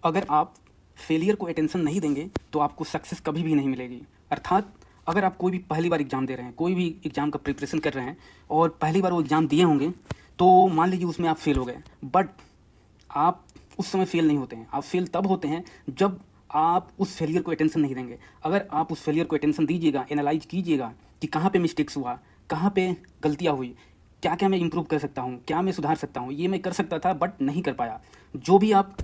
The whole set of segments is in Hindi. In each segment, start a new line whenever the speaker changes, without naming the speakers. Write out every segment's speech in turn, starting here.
अगर आप फेलियर को अटेंशन नहीं देंगे तो आपको सक्सेस कभी भी नहीं मिलेगी। अर्थात अगर आप कोई भी पहली बार एग्ज़ाम दे रहे हैं, कोई भी एग्ज़ाम का प्रिपरेशन कर रहे हैं और पहली बार वो एग्ज़ाम दिए होंगे, तो मान लीजिए उसमें आप फेल हो गए, बट आप उस समय फेल नहीं होते हैं। आप फेल तब होते हैं जब आप उस फेलियर को अटेंशन नहीं देंगे। अगर आप उस फेलियर को अटेंशन दीजिएगा, एनालाइज कीजिएगा कि कहाँ पे मिस्टेक्स हुआ, कहाँ पे गलतियाँ हुई, क्या क्या मैं इम्प्रूव कर सकता हूँ, क्या मैं सुधार सकता हूँ, ये मैं कर सकता था बट नहीं कर पाया। जो भी आप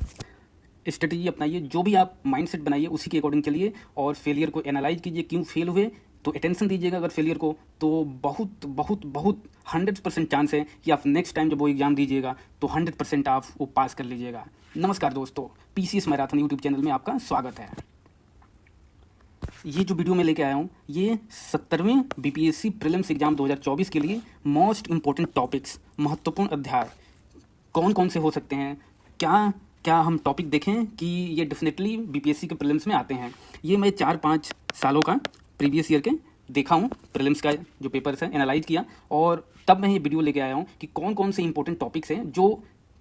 स्ट्रेटजी अपनाइए, जो भी आप माइंडसेट बनाइए, उसी के अकॉर्डिंग चलिए और फेलियर को एनालाइज कीजिए, क्यों फेल हुए, तो अटेंशन दीजिएगा अगर फेलियर को, तो बहुत बहुत बहुत 100% चांस है कि आप नेक्स्ट टाइम जब वो एग्ज़ाम दीजिएगा तो 100% आप वो पास कर लीजिएगा। नमस्कार दोस्तों, पीसीएस मैराथन यूट्यूब चैनल में आपका स्वागत है। ये जो वीडियो मैं लेके आया हूँ, ये 70वें बीपीएससी प्रीलिम्स एग्ज़ाम 2024 के लिए मोस्ट इम्पोर्टेंट टॉपिक्स, महत्वपूर्ण अध्याय कौन कौन से हो सकते हैं, क्या क्या हम टॉपिक देखें कि ये डेफिनेटली बीपीएससी के प्रीलिम्स में आते हैं। ये मैं 4-5 सालों का प्रीवियस ईयर के देखा हूँ, प्रीलिम्स का जो पेपर्स है एनालाइज किया, और तब मैं ये वीडियो लेके आया हूँ कि कौन कौन से इंपॉर्टेंट टॉपिक्स हैं जो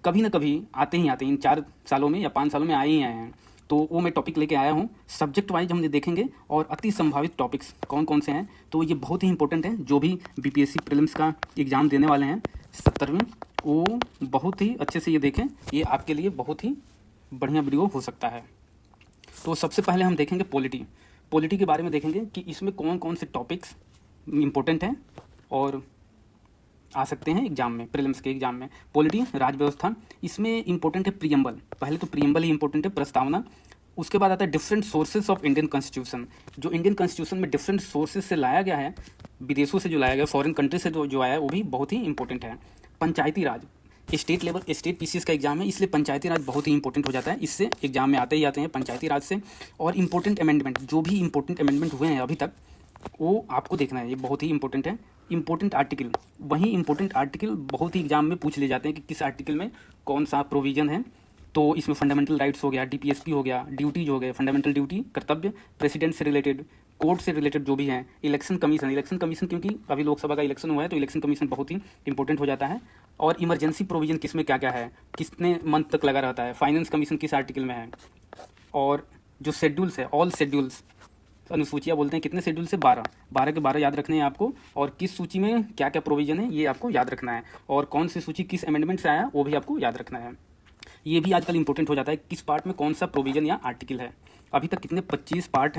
कभी ना कभी आते ही आते हैं, इन 4 सालों में या 5 सालों में आए ही आए हैं। तो वो मैं टॉपिक लेके आया हूँ, सब्जेक्ट वाइज हम देखेंगे और अति संभावित टॉपिक्स कौन कौन से हैं। तो ये बहुत ही इंपॉर्टेंट है, जो भी बीपीएससी प्रीलिम्स का एग्ज़ाम देने वाले हैं 70वें, वो बहुत ही अच्छे से ये देखें, ये आपके लिए बहुत ही बढ़िया वीडियो हो सकता है। तो सबसे पहले हम देखेंगे पॉलिटी के बारे में देखेंगे कि इसमें कौन कौन से टॉपिक्स इम्पोर्टेंट हैं और आ सकते हैं एग्जाम में, प्रीलिम्स के एग्जाम में। पॉलिटी, राज्य व्यवस्था, इसमें इंपॉर्टेंट है प्रीएम्बल। पहले तो प्रीएम्बल ही इंपॉर्टेंट है, प्रस्तावना। उसके बाद आता है different sources of Indian constitution. जो इंडियन कॉन्स्टिट्यूशन में डिफरेंट सोर्सेज से लाया गया है, विदेशों से जो लाया गया, फॉरेन कंट्री से जो आया है, वो भी बहुत ही इंपॉर्टेंट है। पंचायती राज, स्टेट लेवल, स्टेट पीसीएस का एग्जाम है, इसलिए पंचायती राज बहुत ही इंपॉर्टेंट हो जाता है। इससे एग्जाम में आते ही आते हैं पंचायती राज से। और इंपॉर्टेंट अमेंडमेंट, जो भी इंपॉर्टेंट अमेंडमेंट हुए हैं अभी तक, वो आपको देखना है, ये बहुत ही इंपॉर्टेंट है। इंपॉर्टेंट आर्टिकल, वहीं इंपॉर्टेंट आर्टिकल बहुत ही एग्जाम में पूछ ले जाते हैं कि किस आर्टिकल में कौन सा प्रोविजन है। तो इसमें फंडामेंटल राइट्स हो गया, डीपीएसपी हो गया, ड्यूटीज हो गए, फंडामेंटल ड्यूटी, कर्तव्य, प्रेसिडेंट से रिलेटेड, कोर्ट से रिलेटेड जो भी है, इलेक्शन कमीशन, क्योंकि अभी लोकसभा का इलेक्शन हुआ है तो इलेक्शन कमीशन बहुत ही इंपॉर्टेंट हो जाता है। और इमरजेंसी प्रोविजन किसमें क्या क्या है, कितने मंथ तक लगा रहता है, फाइनेंस कमीशन किस आर्टिकल में है। और जो शेड्यूल्स है, ऑल शेड्यूल्स, अनुसूचियाँ बोलते हैं, कितने शेड्यूल से 12 के 12 याद रखने हैं आपको। और किस सूची में क्या क्या प्रोविजन है ये आपको याद रखना है। और कौन सी सूची किस अमेंडमेंट से आया वो भी आपको याद रखना है। ये भी आजकल इंपॉर्टेंट हो जाता है, किस पार्ट में कौन सा प्रोविजन या आर्टिकल है। अभी तक कितने 25 पार्ट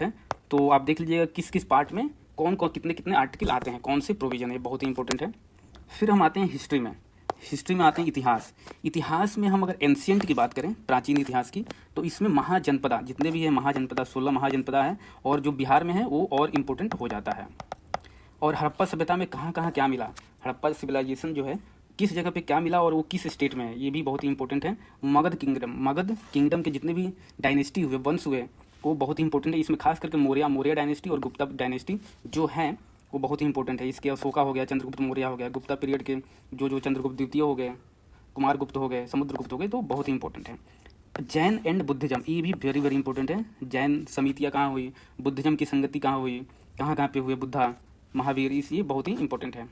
हैं, तो आप देख लीजिएगा किस किस पार्ट में कौन कौन कितने कितने आर्टिकल आते हैं, कौन से प्रोविजन है, बहुत ही इंपॉर्टेंट है। फिर हम आते हैं हिस्ट्री में आते हैं इतिहास में हम अगर एंशियंट की बात करें, प्राचीन इतिहास की, तो इसमें महाजनपदा, जितने भी है महाजनपदा, 16 महाजनपदा है, और जो बिहार में है वो और इम्पोर्टेंट हो जाता है। और हड़प्पा सभ्यता में कहाँ कहाँ क्या मिला, हड़प्पा सिविलाइजेशन जो है किस जगह पे क्या मिला और वो किस स्टेट में है, ये भी बहुत ही इंपॉर्टेंट है। मगध किंगडम के जितने भी डायनेस्टी हुए, वंश हुए, वो बहुत ही इंपॉर्टेंट है। इसमें खास करके मौर्य डायनेस्टी और गुप्ता डायनेस्टी जो है वो बहुत ही इंपॉर्टेंट है। इसके अशोका हो गया, चंद्रगुप्त मौर्य हो गया, गुप्ता पीरियड के जो चंद्रगुप्त द्वितीय हो गए, कुमारगुप्त हो गए, समुद्रगुप्त हो गए, तो बहुत ही इंपॉर्टेंट है। जैन एंड बुद्धिज्म, ये भी वेरी वेरी इंपॉर्टेंट है। जैन समितियाँ कहाँ हुई, बुद्धिज्म की संगति कहाँ हुई, कहाँ कहाँ पे हुए बुद्धा, महावीर, ये बहुत ही इंपॉर्टेंट है।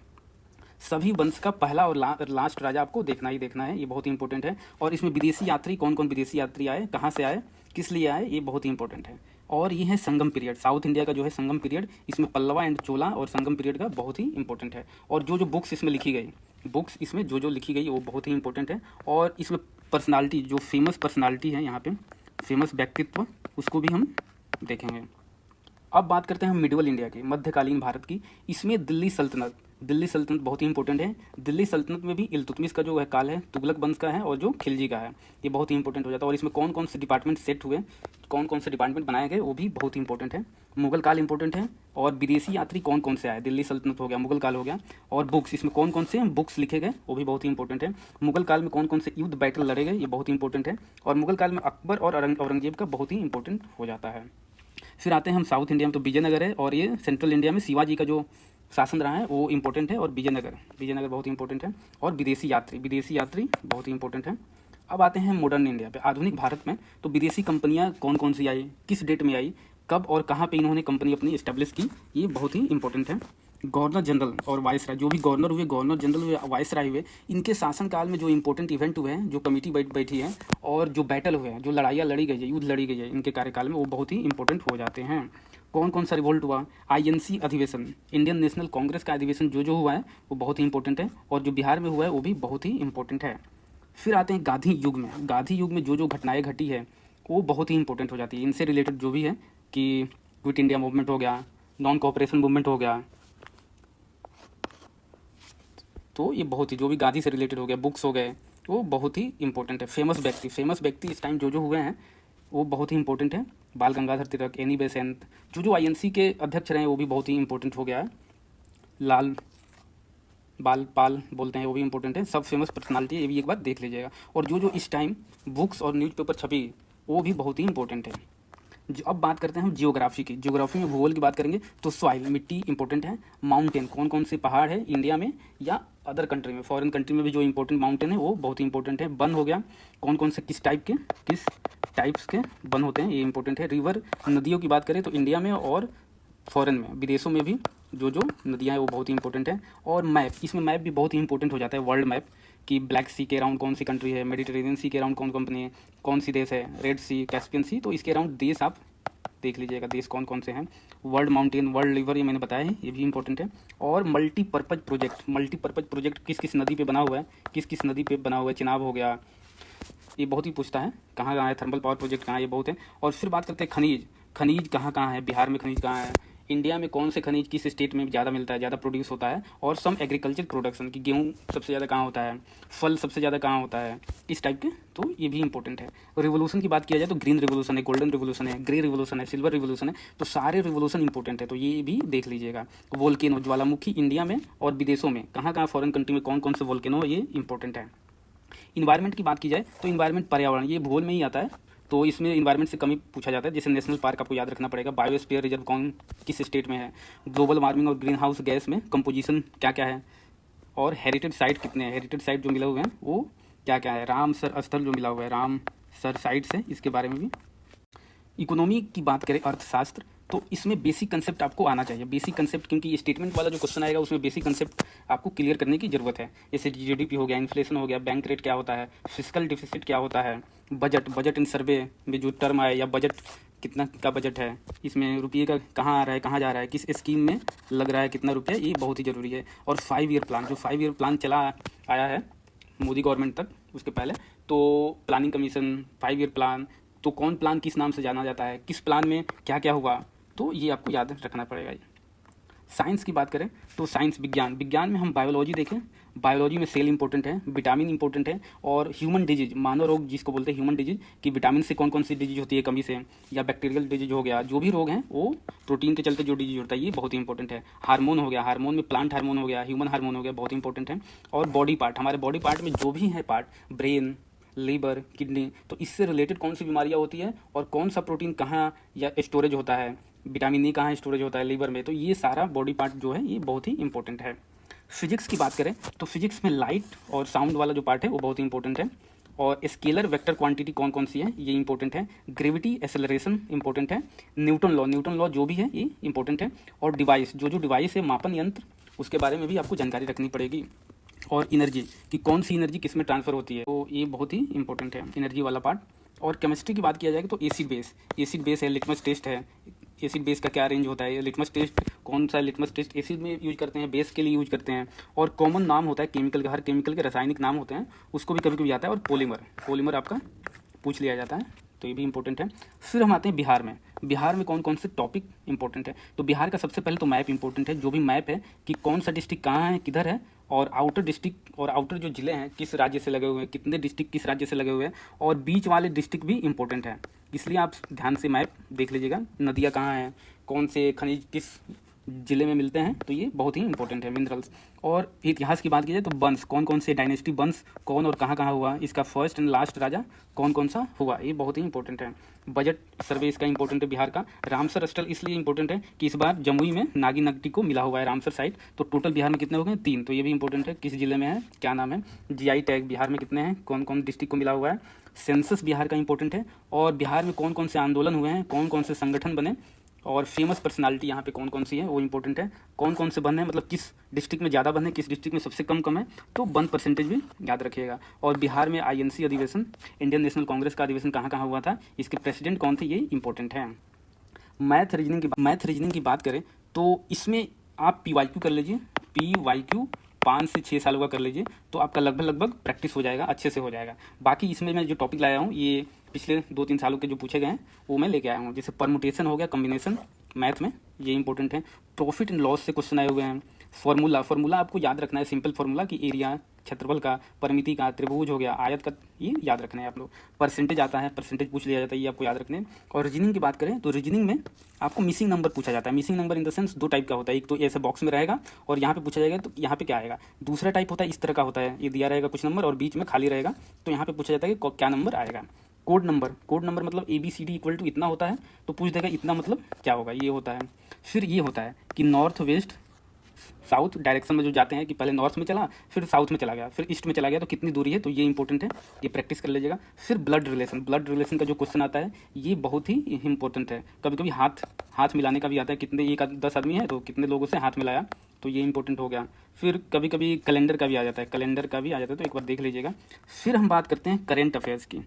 सभी वंश का पहला और लास्ट राजा आपको देखना है, ये बहुत ही इंपॉर्टेंट है। और इसमें विदेशी यात्री, कौन कौन विदेशी यात्री आए, कहाँ से आए, किस लिए आए, ये बहुत ही इंपॉर्टेंट है। और ये है संगम पीरियड, साउथ इंडिया का जो है संगम पीरियड, इसमें पल्लवा एंड चोला और संगम पीरियड का बहुत ही इंपॉर्टेंट है। और जो बुक्स इसमें लिखी गई, जो लिखी गई वो बहुत ही इंपॉर्टेंट है। और इसमें पर्सनालिटी, जो फेमस पर्सनालिटी है यहाँ पे, फेमस व्यक्तित्व, उसको भी हम देखेंगे। अब बात करते हैं हम मिडिवल इंडिया की, मध्यकालीन भारत की। इसमें दिल्ली सल्तनत बहुत ही इंपॉर्टेंट है। दिल्ली सल्तनत में भी इल्तुतमिश का जो है काल है, तुगलक वंश का है, और जो खिलजी का है, ये बहुत ही इंपॉर्टेंट हो जाता है। और इसमें कौन कौन से डिपार्टमेंट सेट हुए, कौन कौन से डिपार्टमेंट बनाए गए, वो भी बहुत ही इंपॉर्टेंट है। मुगल काल इंपॉर्टेंट है। और विदेशी यात्री कौन कौन से आए, दिल्ली सल्तनत हो गया, मुगल काल हो गया। और बुक्स, इसमें कौन कौन से बुक्स लिखे गए, वो भी बहुत ही इंपॉर्टेंट है। मुगल काल में कौन कौन से युद्ध बैटल लड़े गए, ये बहुत ही इंपॉर्टेंट है। और मुगल काल में अकबर और औरंगजेब का बहुत ही इंपॉर्टेंट हो जाता है। फिर आते हैं हम साउथ इंडिया में, तो विजयनगर है। और ये सेंट्रल इंडिया में शिवाजी का जो शासन रहा है वो इंपॉर्टेंट है। और विजयनगर बहुत इंपॉर्टेंट है। और विदेशी यात्री बहुत ही इंपॉर्टेंट है। अब आते हैं मॉडर्न इंडिया पे, आधुनिक भारत में। तो विदेशी कंपनियां कौन कौन सी आई, किस डेट में आई, कब और कहाँ पे इन्होंने कंपनी अपनी इस्टेब्लिश की, ये बहुत ही इंपॉर्टेंट है। गवर्नर जनरल और वाइसराय, जो भी गवर्नर हुए, गवर्नर जनरल हुए, वाइसराय हुए, इनके शासनकाल में जो इंपॉर्टेंट इवेंट हुए हैं, जो कमेटी बैठी है और जो बैटल हुए हैं, जो लड़ाइयाँ लड़ी गई है, युद्ध लड़ी गई है इनके कार्यकाल में, वो बहुत ही इंपॉर्टेंट हो जाते हैं। कौन कौन सा रिवोल्ट हुआ? आईएनसी अधिवेशन, इंडियन नेशनल कांग्रेस का अधिवेशन जो हुआ है वो बहुत ही इंपॉर्टेंट है, और जो बिहार में हुआ है वो भी बहुत ही इंपॉर्टेंट है। फिर आते हैं गांधी युग में। गांधी युग में जो घटनाएं घटी है वो बहुत ही इंपॉर्टेंट हो जाती है। इनसे रिलेटेड जो भी है कि क्विट इंडिया मूवमेंट हो गया, नॉन कोऑपरेशन मूवमेंट हो गया, तो ये बहुत ही जो भी गांधी से रिलेटेड हो गया, बुक्स हो गए, वो बहुत ही इंपॉर्टेंट है। फेमस व्यक्ति इस टाइम जो हुए हैं वो बहुत ही इंपॉर्टेंट है। बाल गंगाधर तिलक, एनी बेसेंट, जो आईएनसी के अध्यक्ष रहे हैं वो भी बहुत ही इंपॉर्टेंट हो गया है। लाल बाल पाल बोलते हैं, वो भी इंपॉर्टेंट है। सब फेमस पर्सनालिटी, ये भी एक बार देख लीजिएगा। और जो इस टाइम बुक्स और न्यूज़पेपर छपी वो भी बहुत ही इंपॉर्टेंट है। जो अब बात करते हैं हम जियोग्राफी की। जियोग्राफी में भूगोल की बात करेंगे तो सॉइल, मिट्टी इंपॉर्टेंट है। माउंटेन, कौन कौन से पहाड़ है इंडिया में या अदर कंट्री में, फॉरेन कंट्री में भी जो इंपॉर्टेंट माउंटेन है वो बहुत ही इंपॉर्टेंट है। वन हो गया, कौन कौन से किस टाइप्स के वन होते हैं, ये इंपॉर्टेंट है। रिवर, नदियों की बात करें तो इंडिया में और फॉरेन में, विदेशों में भी जो नदियाँ हैं वो बहुत ही इंपॉर्टेंट है। और मैप, इसमें मैप भी बहुत ही इंपॉर्टेंट हो जाता है। वर्ल्ड मैप कि ब्लैक सी के अराउंड कौन सी कंट्री है, मेडिटेरेनियन सी के अराउंड कौन सी देश है, रेड सी, कैस्पियन सी, तो इसके अराउंड देश आप देख लीजिएगा, देश कौन कौन से हैं। वर्ल्ड माउंटेन, वर्ल्ड रिवर, ये मैंने बताया है, ये भी इंपॉर्टेंट है। और मल्टीपर्पज प्रोजेक्ट किस किस नदी पे बना हुआ है, किस नदी पे बना हुआ है, चिनाब हो गया, ये बहुत ही पूछता है। कहाँ कहाँ है थर्मल पावर प्रोजेक्ट, कहाँ, ये बहुत है। और फिर बात करते हैं खनिज कहाँ कहाँ है, बिहार में खनिज कहाँ है, इंडिया में कौन से खनिज किस स्टेट में ज़्यादा मिलता है, ज़्यादा प्रोड्यूस होता है। और सम एग्रीकल्चर प्रोडक्शन की गेहूँ सबसे ज़्यादा कहाँ होता है, फल सबसे ज़्यादा कहाँ होता है, इस टाइप के, तो ये भी इंपॉर्टेंट है। रिवोल्यूशन की बात किया जाए तो ग्रीन रिवोल्यूशन है, गोल्डन रिवोल्यूशन है, ग्रे रिवोल्यूशन है, सिल्वर रिवोल्यूशन है, तो सारे रिवोल्यूशन इंपॉर्टेंट है, तो ये भी देख लीजिएगा। वोल्केनो, ज्वालामुखी, इंडिया में और विदेशों में कहाँ कहाँ, फॉरेन कंट्री में कौन कौन से वोल्केनो, ये इंपॉर्टेंट है। इन्वायरमेंट की बात की जाए तो इन्वायरमेंट, पर्यावरण, ये भूगोल में ही आता है, तो इसमें इन्वायरमेंट से कमी पूछा जाता है। जैसे नेशनल पार्क आपको याद रखना पड़ेगा, बायोस्फीयर रिजर्व कौन किस स्टेट में है, ग्लोबल वार्मिंग और ग्रीन हाउस गैस में कंपोजिशन क्या क्या है, और हेरिटेज साइट कितने हैं, हेरिटेज साइट जो मिले हुए हैं वो क्या क्या है, रामसर स्थल जो मिला हुआ है, रामसर साइट्स है, इसके बारे में भी। इकोनॉमी की बात करें, अर्थशास्त्र, तो इसमें बेसिक कंसेप्ट आपको आना चाहिए, बेसिक कंसेप्ट, क्योंकि ये स्टेटमेंट वाला जो क्वेश्चन आएगा उसमें बेसिक कंसेप्ट आपको क्लियर करने की जरूरत है। जैसे जीडीपी हो गया, इन्फ्लेशन हो गया, बैंक रेट क्या होता है, फिजिकल डिफिसिट क्या होता है, बजट इन सर्वे में जो टर्म आए, या बजट कितना का बजट है, इसमें रुपये का कहाँ आ रहा है, कहाँ जा रहा है, किस स्कीम में लग रहा है कितना रुपया, ये बहुत ही ज़रूरी है। और 5 ईयर प्लान, जो 5 ईयर प्लान चला आया है मोदी गवर्नमेंट तक, उसके पहले तो प्लानिंग कमीशन, 5 ईयर प्लान, तो कौन प्लान किस नाम से जाना जाता है, किस प्लान में क्या क्या हुआ, तो ये आपको याद रखना पड़ेगा। साइंस की बात करें तो साइंस, विज्ञान में हम बायोलॉजी देखें, बायोलॉजी में सेल इंपॉर्टेंट है, विटामिन इंपॉर्टेंट है, और ह्यूमन डिजीज, मानव रोग जिसको बोलते हैं ह्यूमन डिजीज, कि विटामिन से कौन कौन सी डिजीज होती है कमी से, या बैक्टीरियल डिजीज हो गया, जो भी रोग हैं वो प्रोटीन के चलते जो डिजीज होता है, ये बहुत ही इंपॉर्टेंट है। हार्मोन हो गया, हार्मोन में प्लांट हार्मोन हो गया, ह्यूमन हार्मोन हो गया, बहुत इंपॉर्टेंट है। और बॉडी पार्ट, हमारे बॉडी पार्ट में जो भी है पार्ट, ब्रेन, लीवर, किडनी, तो इससे रिलेटेड कौन सी बीमारियां होती है, और कौन सा प्रोटीन कहाँ या स्टोरेज होता है, विटामिन ई कहाँ स्टोरेज होता है लीवर में, तो ये सारा बॉडी पार्ट जो है ये बहुत ही इंपॉर्टेंट है। फिजिक्स की बात करें तो फिजिक्स में लाइट और साउंड वाला जो पार्ट है वो बहुत ही इंपॉर्टेंट है। और स्केलर वेक्टर क्वांटिटी कौन कौन सी है, ये इंपॉर्टेंट है। ग्रेविटी, एक्सेलरेशन इंपॉर्टेंट है। न्यूटन लॉ जो भी है ये इंपॉर्टेंट है। और डिवाइस, जो डिवाइस है, मापन यंत्र, उसके बारे में भी आपको जानकारी रखनी पड़ेगी। और एनर्जी, कि कौन सी एनर्जी किस में ट्रांसफर होती है, तो ये बहुत ही इंपॉर्टेंट है एनर्जी वाला पार्ट। और केमिस्ट्री की बात किया जाएगा तो एसिड बेस है, लिटमस टेस्ट है, एसिड बेस का क्या रेंज होता है, लिटमस टेस्ट कौन सा, लिटमस टेस्ट एसिड में यूज करते हैं, बेस के लिए यूज करते हैं। और कॉमन नाम होता है केमिकल का, हर केमिकल के रासायनिक नाम होते हैं, उसको भी कभी कभी आता है। और पॉलीमर आपका पूछ लिया जाता है, तो ये भी इंपॉर्टेंट है। फिर हम आते हैं बिहार में कौन कौन से टॉपिक इंपॉर्टेंट है, तो बिहार का सबसे पहले तो मैप इंपॉर्टेंट है, जो भी मैप है कि कौन सा डिस्ट्रिक्ट कहाँ है, किधर है, और आउटर डिस्ट्रिक्ट और आउटर जो जिले हैं किस राज्य से लगे हुए हैं, कितने डिस्ट्रिक्ट किस राज्य से लगे हुए हैं, और बीच वाले डिस्ट्रिक्ट भी इंपॉर्टेंट है, इसलिए आप ध्यान से मैप देख लीजिएगा। नदियाँ कहाँ हैं, कौन से खनिज किस जिले में मिलते हैं, तो ये बहुत ही इंपॉर्टेंट है, मिनरल्स। और इतिहास की बात की जाए तो वंश, कौन कौन से डायनेस्टी वंश कौन और कहाँ कहाँ हुआ, इसका फर्स्ट एंड लास्ट राजा कौन कौन सा हुआ, ये बहुत ही इंपॉर्टेंट है। बजट सर्वे इसका इंपॉर्टेंट है बिहार का। रामसर स्थल इसलिए इंपॉर्टेंट है कि इस बार जमुई में नागी नगटी को मिला हुआ है रामसर साइट, तो टोटल बिहार में कितने हो गए, 3, तो ये भी इंपॉर्टेंट है, किस जिले में है, क्या नाम है। जीआई टैग बिहार में कितने हैं, कौन कौन डिस्ट्रिक्ट को मिला हुआ है। सेंसस बिहार का इंपॉर्टेंट है, और बिहार में कौन कौन से आंदोलन हुए हैं, कौन कौन से संगठन बने, और फेमस पर्सनालिटी यहाँ पे कौन कौन सी है वो इंपॉर्टेंट है। कौन कौन से वन है, मतलब किस डिस्ट्रिक्ट में ज़्यादा वन है, किस डिस्ट्रिक्ट में सबसे कम कम है, तो वन परसेंटेज भी याद रखिएगा। और बिहार में INC अधिवेशन, इंडियन नेशनल कांग्रेस का अधिवेशन कहाँ कहाँ हुआ था, इसके प्रेसिडेंट कौन थे, ये इंपॉर्टेंट है। मैथ रीजनिंग की बात करें तो इसमें आप PYQ कर लीजिए, PYQ 5 से 6 सालों का कर लीजिए, तो आपका लगभग प्रैक्टिस हो जाएगा, अच्छे से हो जाएगा। बाकी इसमें मैं जो टॉपिक लाया हूँ ये पिछले 2-3 सालों के जो पूछे गए हैं वो मैं लेके आया हूँ। जैसे परमुटेशन हो गया, कम्बिनेशन मैथ में, ये इंपॉर्टेंट है। प्रॉफिट एंड लॉस से क्वेश्चन आए हुए हैं। फार्मूला आपको याद रखना है, सिंपल फार्मूला कि एरिया, क्षेत्रफल का, परिमिति का, त्रिभुज हो गया, आयत का, ये याद रखना है आप लोग। परसेंटेज आता है, परसेंटेज पूछ लिया जाता है, ये आपको याद रखने। और रीजनिंग की बात करें तो रीजनिंग में आपको मिसिंग नंबर पूछा जाता है। Missing number in the sense 2 type का होता है, एक तो ऐसे बॉक्स में रहेगा और यहाँ पे पूछा जाएगा तो यहाँ पे क्या आएगा। दूसरा टाइप होता है इस तरह का होता है, ये दिया रहेगा कुछ नंबर और बीच में खाली रहेगा, तो यहाँ पे पूछा जाता है कि क्या नंबर आएगा। कोड नंबर मतलब ABCD इक्वल टू इतना होता है, तो पूछ देगा इतना मतलब क्या होगा, ये होता है। फिर ये होता है कि नॉर्थ वेस्ट साउथ डायरेक्शन में जो जाते हैं कि पहले नॉर्थ में चला, फिर साउथ में चला गया, फिर ईस्ट में चला गया, तो कितनी दूरी है, तो ये इंपॉर्टेंट है, ये प्रैक्टिस कर लीजिएगा। फिर ब्लड रिलेशन का जो क्वेश्चन आता है ये बहुत ही इंपॉर्टेंट है। कभी कभी हाथ मिलाने का भी आता है, कितने, 10 आदमी है तो कितने लोगों से हाथ मिलाया, तो ये इंपॉर्टेंट हो गया। फिर कभी कभी कैलेंडर का भी आ जाता है, तो एक बार देख लीजिएगा। फिर हम बात करते हैं करेंट अफेयर्स की।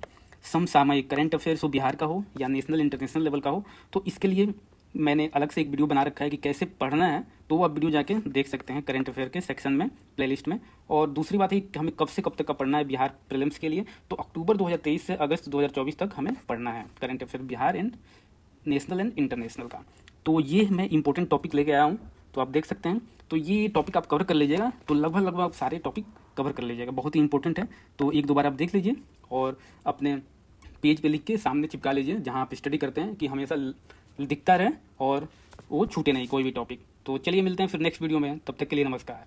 समसामयिक करेंट अफेयर्स हो बिहार का हो या नेशनल इंटरनेशनल लेवल का हो, तो इसके लिए मैंने अलग से एक वीडियो बना रखा है कि कैसे पढ़ना है, तो वो आप वीडियो जाके देख सकते हैं करंट अफेयर के सेक्शन में, प्लेलिस्ट में। और दूसरी बात है कि हमें कब से कब तक का पढ़ना है बिहार प्रीलिम्स के लिए, तो अक्टूबर 2023 से अगस्त 2024 तक हमें पढ़ना है current affair Bihar and national and international का। तो ये मैं इंपॉर्टेंट टॉपिक लेके आया हूँ, तो आप देख सकते हैं। तो ये टॉपिक आप कवर कर लीजिएगा, तो लगभग आप सारे टॉपिक कवर कर लीजिएगा, बहुत ही इंपॉर्टेंट है। तो 1-2 बार आप देख लीजिए और अपने पेज पे लिख के सामने चिपका लीजिए जहाँ आप स्टडी करते हैं, कि हमेशा दिखता रहे और वो छूटे नहीं कोई भी टॉपिक। तो चलिए मिलते हैं फिर नेक्स्ट वीडियो में, तब तक के लिए नमस्कार।